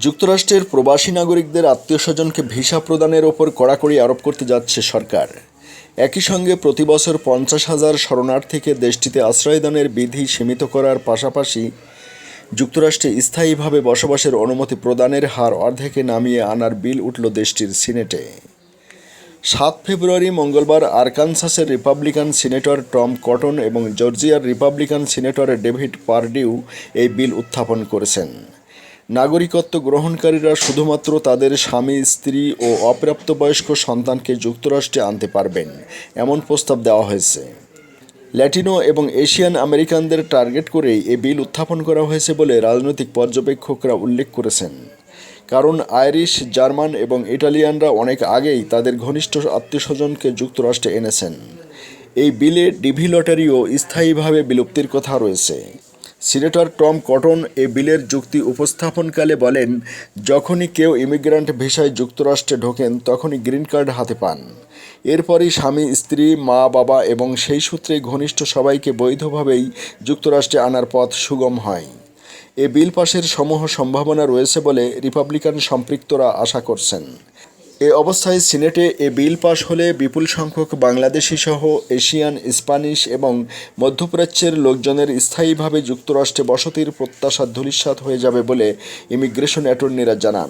যুক্তরাষ্ট্রের প্রবাসী নাগরিকদের আত্মীয়স্বজনকে ভিসা প্রদানের ওপর কড়াকড়ি আরোপ করতে যাচ্ছে সরকার। একই সঙ্গে প্রতি বছর 50,000 শরণার্থীকে দেশটিতে আশ্রয়দানের বিধি সীমিত করার পাশাপাশি যুক্তরাষ্ট্রে স্থায়ীভাবে বসবাসের অনুমতি প্রদানের হার অর্ধেকে নামিয়ে আনার বিল উঠল দেশটির সিনেটে। 7 ফেব্রুয়ারি মঙ্গলবার আরকানসাসের রিপাবলিকান সিনেটর টম কটন এবং জর্জিয়ার রিপাবলিকান সিনেটর ডেভিড পারডিউ এই বিল উত্থাপন করেছেন। নাগরিকত্ব গ্রহণকারীরা শুধুমাত্র তাদের স্বামী, স্ত্রী ও অপ্রাপ্তবয়স্ক সন্তানকে যুক্তরাষ্ট্রে আনতে পারবেন, এমন প্রস্তাব দেওয়া হয়েছে। ল্যাটিনো এবং এশিয়ান আমেরিকানদের টার্গেট করেই এ বিল উত্থাপন করা হয়েছে বলে রাজনৈতিক পর্যবেক্ষকরা উল্লেখ করেছেন। কারণ আইরিশ, জার্মান এবং ইটালিয়ানরা অনেক আগেই তাদের ঘনিষ্ঠ আত্মীয়স্বজনকে যুক্তরাষ্ট্রে এনেছেন। এই বিলে ডিভি লটারিও স্থায়ীভাবে বিলুপ্তির কথা রয়েছে। সিনেটর টম কটন এ বিলের যুক্তি উপস্থাপনকালে বলেন, যখনই কেউ ইমিগ্রান্ট ভিসায় যুক্তরাষ্ট্রে ঢোকেন তখনই গ্রিন কার্ড হাতে পান। এরপরই স্বামী, স্ত্রী, মা, বাবা এবং সেই সূত্রে ঘনিষ্ঠ সবাইকে বৈধভাবেই যুক্তরাষ্ট্রে আনার পথ সুগম হয়। এ বিল পাশের সমূহ সম্ভাবনা রয়েছে বলে রিপাবলিকান সম্পৃক্তরা আশা করছেন। এ অবস্থায় সিনেটে এ বিল পাশ হলে বিপুল সংখ্যক বাংলাদেশি সহ এশিয়ান, স্প্যানিশ এবং মধ্যপ্রাচ্যের লোকজনের স্থায়ীভাবে যুক্তরাষ্ট্রে বসতির প্রত্যাশা ধূলিসাৎ হয়ে যাবে বলে ইমিগ্রেশন অ্যাটর্নিরা জানান।